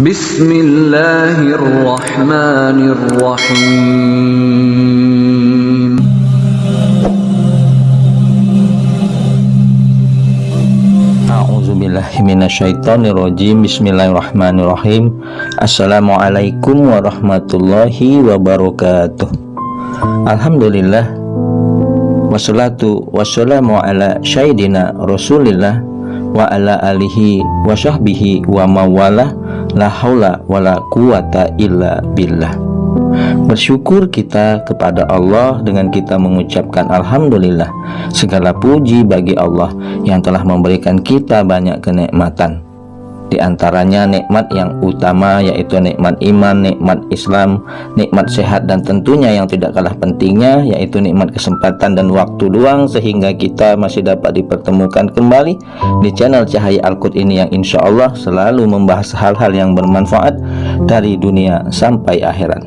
Bismillahirrahmanirrahim. A'udzubillahi minasyaitonirrajim. Bismillahirrahmanirrahim. Assalamualaikum warahmatullahi wabarakatuh. Alhamdulillah, wassalatu wassalamu ala syahidina Rasulillah wa ala alihi wa sahbihi wa mawala, la haula wala quwata illa billah. Bersyukur kita kepada Allah dengan kita mengucapkan Alhamdulillah. Segala puji bagi Allah yang telah memberikan kita banyak kenikmatan. Di antaranya nikmat yang utama yaitu nikmat iman, nikmat Islam, nikmat sehat, dan tentunya yang tidak kalah pentingnya yaitu nikmat kesempatan dan waktu luang sehingga kita masih dapat dipertemukan kembali di channel Cahaya Al-Qud ini yang insya Allah selalu membahas hal-hal yang bermanfaat dari dunia sampai akhirat.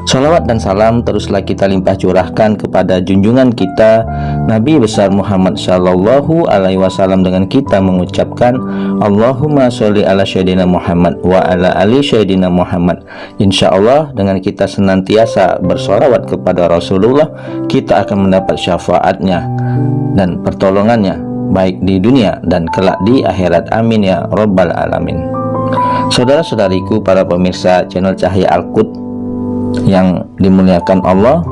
Salawat dan salam teruslah kita limpah curahkan kepada junjungan kita Nabi besar Muhammad Sallallahu Alaihi Wasallam dengan kita mengucapkan Allahumma sholli ala syedina Muhammad wa ala ali syedina Muhammad. Insya Allah dengan kita senantiasa bersolawat kepada Rasulullah, kita akan mendapat syafaatnya dan pertolongannya baik di dunia dan kelak di akhirat. Amin ya rabbal alamin. Saudara-saudariku para pemirsa channel Cahaya Al-Qud yang dimuliakan Allah,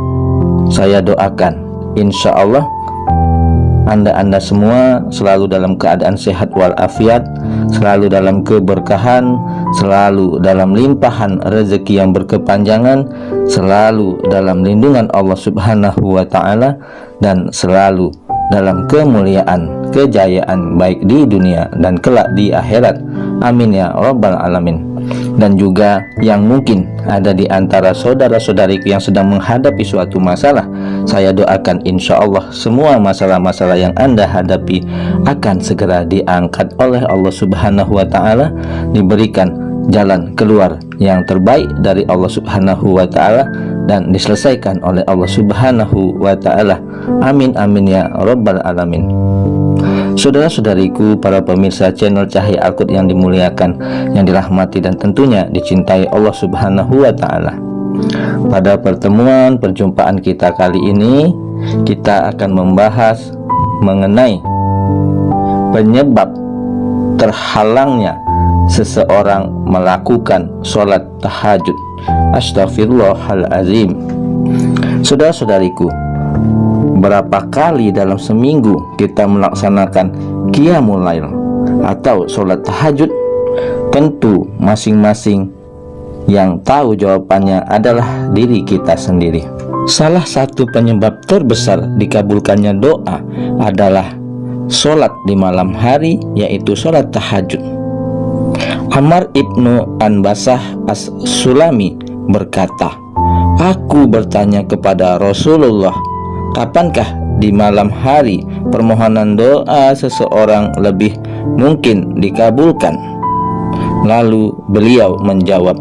saya doakan insya Allah anda semua selalu dalam keadaan sehat walafiat, selalu dalam keberkahan, selalu dalam limpahan rezeki yang berkepanjangan, selalu dalam lindungan Allah Subhanahu wa Ta'ala, dan selalu dalam kemuliaan, kejayaan baik di dunia dan kelak di akhirat. Amin ya rabbal alamin. Dan juga yang mungkin ada di antara saudara-saudariku yang sedang menghadapi suatu masalah, saya doakan insya Allah semua masalah-masalah yang anda hadapi akan segera diangkat oleh Allah Subhanahu wa Ta'ala, diberikan jalan keluar yang terbaik dari Allah Subhanahu wa Ta'ala, dan diselesaikan oleh Allah Subhanahu wa Ta'ala. Amin amin ya rabbal alamin. Saudara-saudariku para pemirsa channel Cahaya Al-Qud yang dimuliakan, yang dirahmati dan tentunya dicintai Allah Subhanahu wa Ta'ala. Pada perjumpaan kita kali ini, kita akan membahas mengenai penyebab terhalangnya seseorang melakukan sholat tahajud. Astaghfirullahalazim. Saudara-saudariku, berapa kali dalam seminggu kita melaksanakan qiyamul lail atau sholat tahajud? Tentu masing-masing yang tahu jawabannya adalah diri kita sendiri. Salah satu penyebab terbesar dikabulkannya doa adalah sholat di malam hari, yaitu sholat tahajud. Amr ibnu Anbasah as-Sulami berkata, aku bertanya kepada Rasulullah, kapankah di malam hari permohonan doa seseorang lebih mungkin dikabulkan? Lalu beliau menjawab,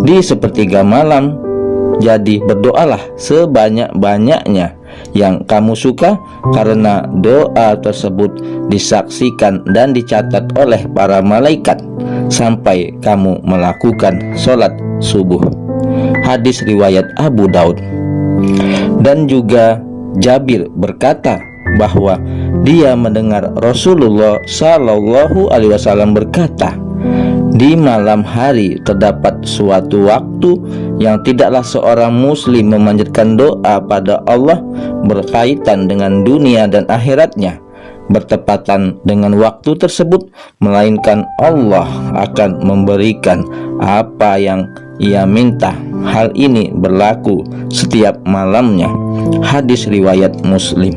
di sepertiga malam. Jadi berdoalah sebanyak-banyaknya yang kamu suka, karena doa tersebut disaksikan dan dicatat oleh para malaikat sampai kamu melakukan sholat subuh. Hadis riwayat Abu Daud. Dan juga Jabir berkata bahwa dia mendengar Rasulullah Sallallahu Alaihi Wasallam berkata, di malam hari terdapat suatu waktu yang tidaklah seorang muslim memanjatkan doa pada Allah berkaitan dengan dunia dan akhiratnya bertepatan dengan waktu tersebut, melainkan Allah akan memberikan apa yang ia minta. Hal ini berlaku setiap malamnya. Hadis riwayat Muslim.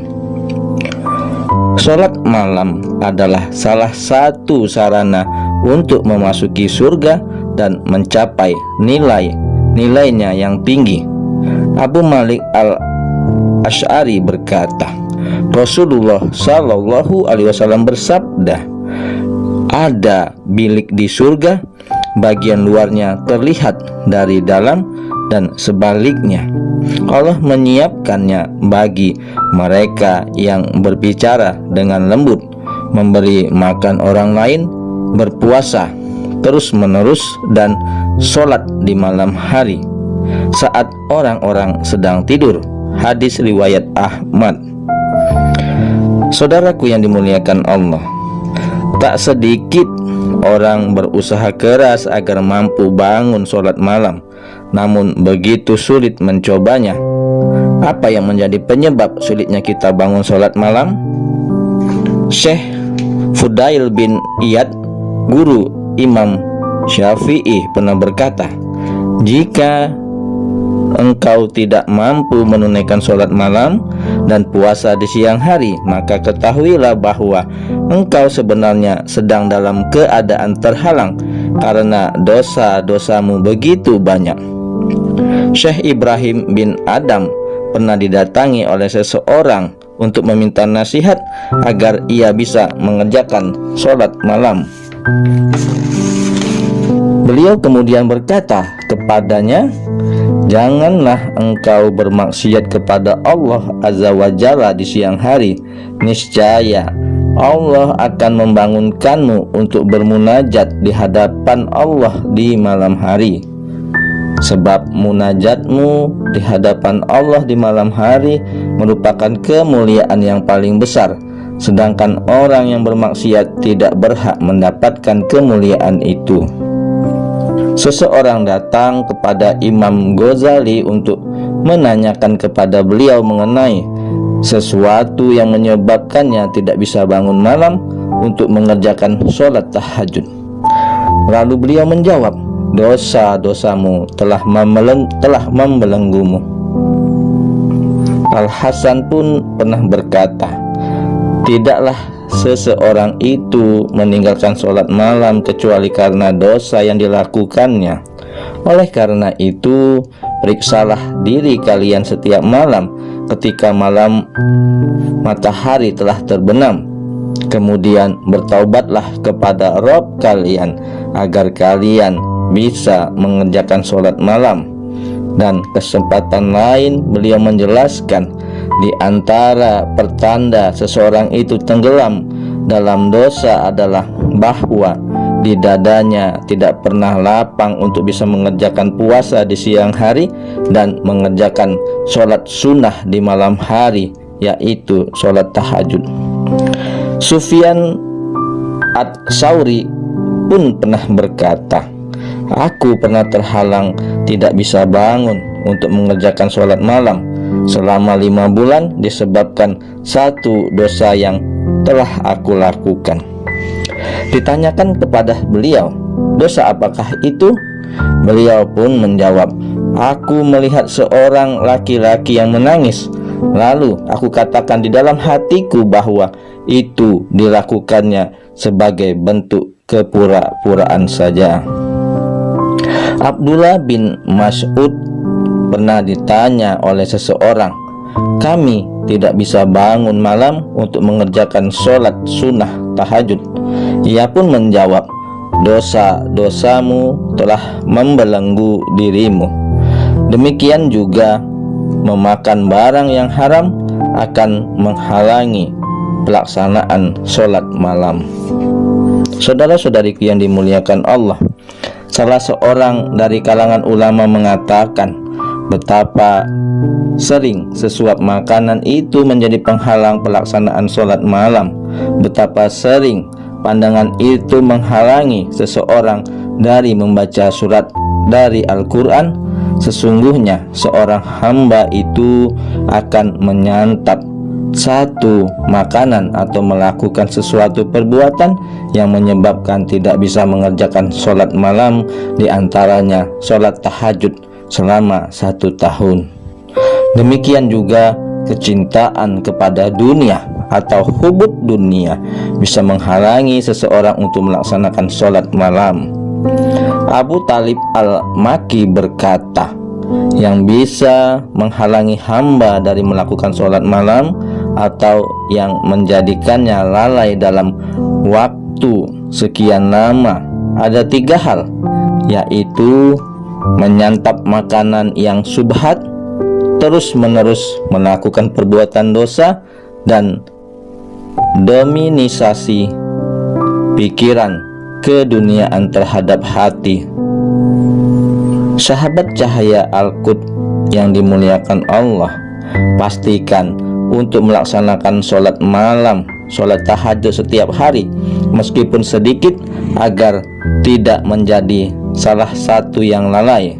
Sholat malam adalah salah satu sarana untuk memasuki surga dan mencapai nilainya yang tinggi. Abu Malik al-Asy'ari berkata, Rasulullah Sallallahu Alaihi Wasallam bersabda, ada bilik di surga, bagian luarnya terlihat dari dalam dan sebaliknya. Allah menyiapkannya bagi mereka yang berbicara dengan lembut, memberi makan orang lain, berpuasa terus-menerus dan sholat di malam hari saat orang-orang sedang tidur. Hadis riwayat Ahmad. Saudaraku yang dimuliakan Allah, tak sedikit orang berusaha keras agar mampu bangun sholat malam, namun begitu sulit mencobanya. Apa yang menjadi penyebab sulitnya kita bangun sholat malam? Syekh Fudail bin Iyad, guru Imam Syafi'i, pernah berkata, jika engkau tidak mampu menunaikan sholat malam dan puasa di siang hari, maka ketahuilah bahwa engkau sebenarnya sedang dalam keadaan terhalang karena dosa-dosamu begitu banyak. Syekh Ibrahim bin Adam pernah didatangi oleh seseorang untuk meminta nasihat agar ia bisa mengerjakan sholat malam. Beliau kemudian berkata kepadanya, janganlah engkau bermaksiat kepada Allah Azza wa Jalla di siang hari. Niscaya Allah akan membangunkanmu untuk bermunajat di hadapan Allah di malam hari. Sebab munajatmu di hadapan Allah di malam hari merupakan kemuliaan yang paling besar, sedangkan orang yang bermaksiat tidak berhak mendapatkan kemuliaan itu. Seseorang datang kepada Imam Ghazali untuk menanyakan kepada beliau mengenai sesuatu yang menyebabkannya tidak bisa bangun malam untuk mengerjakan sholat tahajud. Lalu beliau menjawab, dosa-dosamu telah membelenggumu. Al-Hasan pun pernah berkata, tidaklah seseorang itu meninggalkan sholat malam kecuali karena dosa yang dilakukannya. Oleh karena itu, periksalah diri kalian setiap malam ketika malam matahari telah terbenam. Kemudian bertaubatlah kepada Rabb kalian agar kalian bisa mengerjakan sholat malam. Dan kesempatan lain beliau menjelaskan, di antara pertanda seseorang itu tenggelam dalam dosa adalah bahwa di dadanya tidak pernah lapang untuk bisa mengerjakan puasa di siang hari dan mengerjakan sholat sunnah di malam hari, yaitu sholat tahajud. Sufyan Ats-Tsauri pun pernah berkata, aku pernah terhalang tidak bisa bangun untuk mengerjakan sholat malam selama 5 bulan disebabkan satu dosa yang telah aku lakukan. Ditanyakan kepada beliau, dosa apakah itu? Beliau pun menjawab, aku melihat seorang laki-laki yang menangis. Lalu aku katakan di dalam hatiku bahwa itu dilakukannya sebagai bentuk kepura-puraan saja. Abdullah bin Mas'ud pernah ditanya oleh seseorang, kami tidak bisa bangun malam untuk mengerjakan sholat sunnah tahajud. Ia pun menjawab, dosa-dosamu telah membelenggu dirimu. Demikian juga memakan barang yang haram akan menghalangi pelaksanaan sholat malam. Saudara-saudariku yang dimuliakan Allah, salah seorang dari kalangan ulama mengatakan betapa sering sesuap makanan itu menjadi penghalang pelaksanaan sholat malam. Betapa sering pandangan itu menghalangi seseorang dari membaca surat dari Al-Quran. Sesungguhnya seorang hamba itu akan menyantap satu makanan atau melakukan sesuatu perbuatan yang menyebabkan tidak bisa mengerjakan sholat malam, diantaranya sholat tahajud selama 1 tahun. Demikian juga kecintaan kepada dunia atau hubub dunia bisa menghalangi seseorang untuk melaksanakan sholat malam. Abu Talib Al-Maki berkata, yang bisa menghalangi hamba dari melakukan sholat malam atau yang menjadikannya lalai dalam waktu sekian lama ada 3 hal, yaitu menyantap makanan yang syubhat, terus-menerus melakukan perbuatan dosa, dan dominisasi pikiran keduniaan terhadap hati. Sahabat cahaya Al-Qud yang dimuliakan Allah, pastikan untuk melaksanakan sholat malam, sholat tahajud setiap hari, meskipun sedikit, agar tidak menjadi salah satu yang lalai.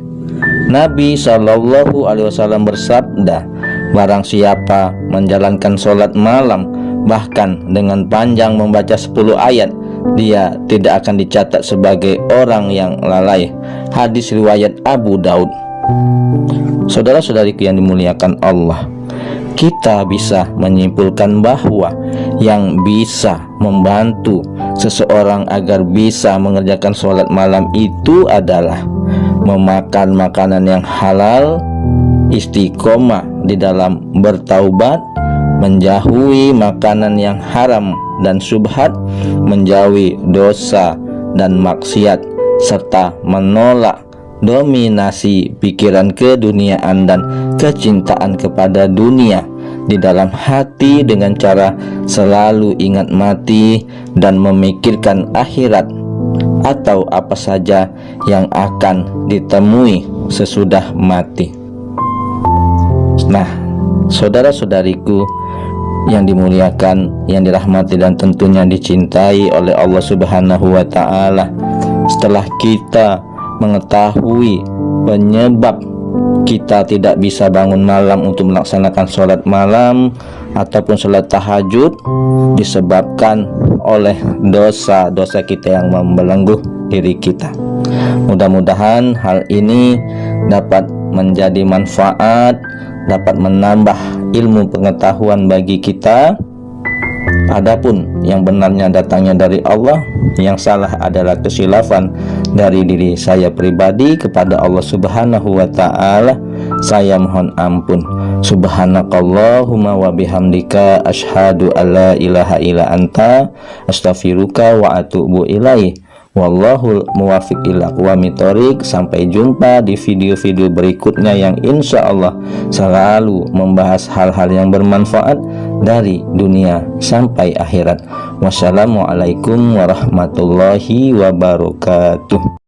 Nabi SAW bersabda, barang siapa menjalankan sholat malam, bahkan dengan panjang membaca 10 ayat, dia tidak akan dicatat sebagai orang yang lalai. Hadis riwayat Abu Daud. Saudara-saudariku yang dimuliakan Allah, kita bisa menyimpulkan bahwa yang bisa membantu seseorang agar bisa mengerjakan sholat malam itu adalah memakan makanan yang halal, istiqomah di dalam bertaubat, menjauhi makanan yang haram dan syubhat, menjauhi dosa dan maksiat, serta menolak dominasi pikiran keduniaan dan kecintaan kepada dunia di dalam hati dengan cara selalu ingat mati dan memikirkan akhirat atau apa saja yang akan ditemui sesudah mati. Nah, saudara-saudariku yang dimuliakan, yang dirahmati dan tentunya dicintai oleh Allah Subhanahu wa Ta'ala, setelah kita mengetahui penyebab kita tidak bisa bangun malam untuk melaksanakan sholat malam ataupun sholat tahajud, disebabkan oleh dosa-dosa kita yang membelenggu diri kita. Mudah-mudahan hal ini dapat menjadi manfaat, dapat menambah ilmu pengetahuan bagi kita. Adapun yang benarnya datangnya dari Allah, yang salah adalah kesilafan dari diri saya pribadi kepada Allah Subhanahu wa Ta'ala. Saya mohon ampun. Subhanakallahumma wa bihamdika asyhadu alla ilaha illa anta astaghfiruka wa atubu ilaih. Wallahul muwafiq ila aqwamit thoriq. Sampai jumpa di video-video berikutnya yang insya Allah selalu membahas hal-hal yang bermanfaat dari dunia sampai akhirat. Wassalamualaikum warahmatullahi wabarakatuh.